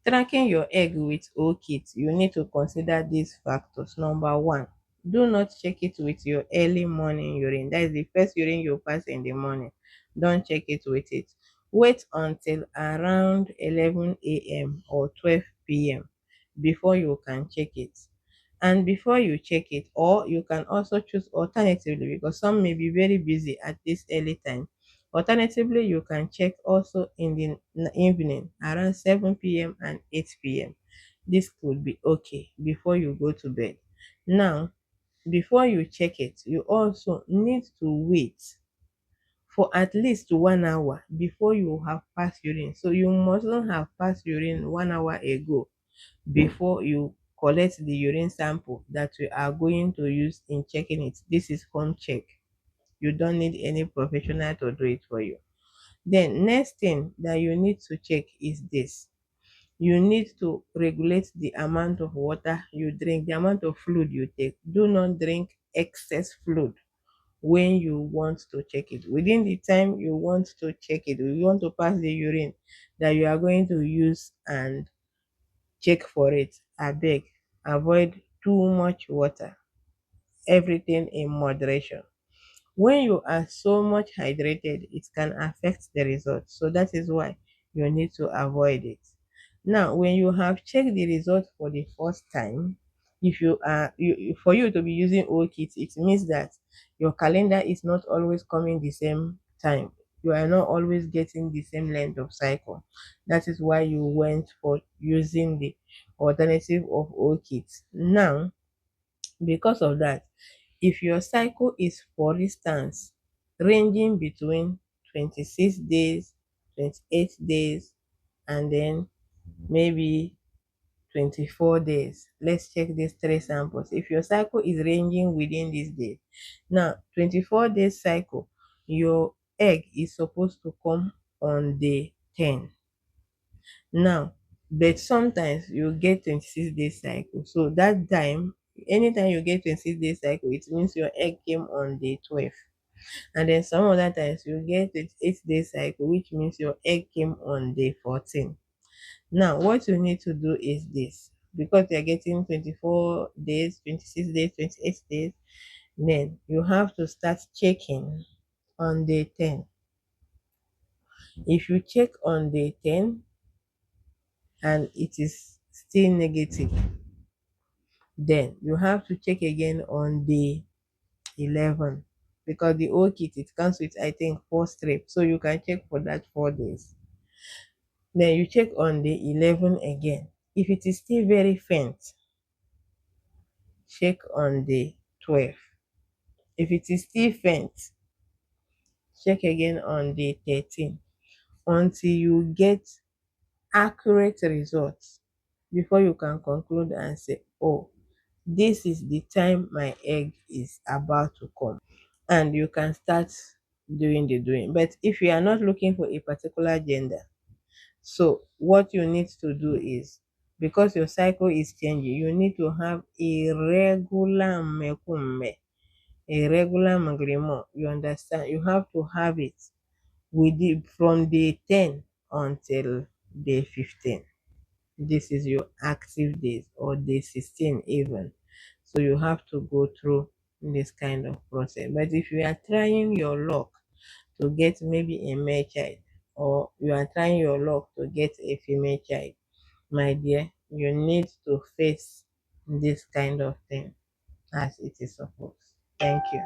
Tracking your egg with O-kit, you need to consider these factors. Number one, do not check it with your early morning urine. That is the first urine you pass in the morning. Don't check it with it. Wait until around 11 a.m. or 12 p.m. before you can check it. And before you check it, or you can also choose alternatively, because some may be very busy at this early time. Alternatively, you can check also in the evening around 7 p.m. and 8 p.m. This could be okay before you go to bed. Now, before you check it, you also need to wait for at least 1 hour before you have passed urine. So you mustn't have passed urine 1 hour ago before you collect the urine sample that you are going to use in checking it. This is home check. You don't need any professional to do it for you. Then next thing that you need to check is this. You need to regulate the amount of water you drink, the amount of fluid you take. Do not drink excess fluid when you want to check it. Within the time you want to check it, you want to pass the urine that you are going to use and check for it. Abeg, avoid too much water. Everything in moderation. When you are so much hydrated, it can affect the result. So that is why you need to avoid it. Now, when you have checked the result for the first time, if you are for you to be using O-kit, it means that your calendar is not always coming the same time. You are not always getting the same length of cycle. That is why you went for using the alternative of O-kit. Now, because of that, if your cycle is, for instance, ranging between 26 days, 28 days, and then maybe 24 days, let's check these three samples. If your cycle is ranging within these days, now 24 days cycle, your egg is supposed to come on day 10. Now, but sometimes you get 26 days cycle. So that time, anytime you get 26 days cycle, it means your egg came on day 12. And then some other times you get 28 days cycle, which means your egg came on day 14. Now, what you need to do is this, because you're getting 24 days, 26 days, 28 days, then you have to start checking on day 10. If you check on day 10 and it is still negative, then you have to check again on day 11, because the O-kit, it comes with, I think, 4 strips, so you can check for that 4 days. Then you check on day 11 again. If it is still very faint, check on day 12. If it is still faint, check again on day 13 until you get accurate results before you can conclude and say, oh, this is the time my egg is about to come, and you can start doing the doing. But if you are not looking for a particular gender, so what you need to do is, because your cycle is changing, you need to have a regular mekume, a regular magrimo. You understand? You have to have it from day 10 until day 15. This is your active days, or day 16 even. So you have to go through this kind of process. But if you are trying your luck to get maybe a male child, or you are trying your luck to get a female child, my dear, you need to face this kind of thing as it is supposed. Thank you.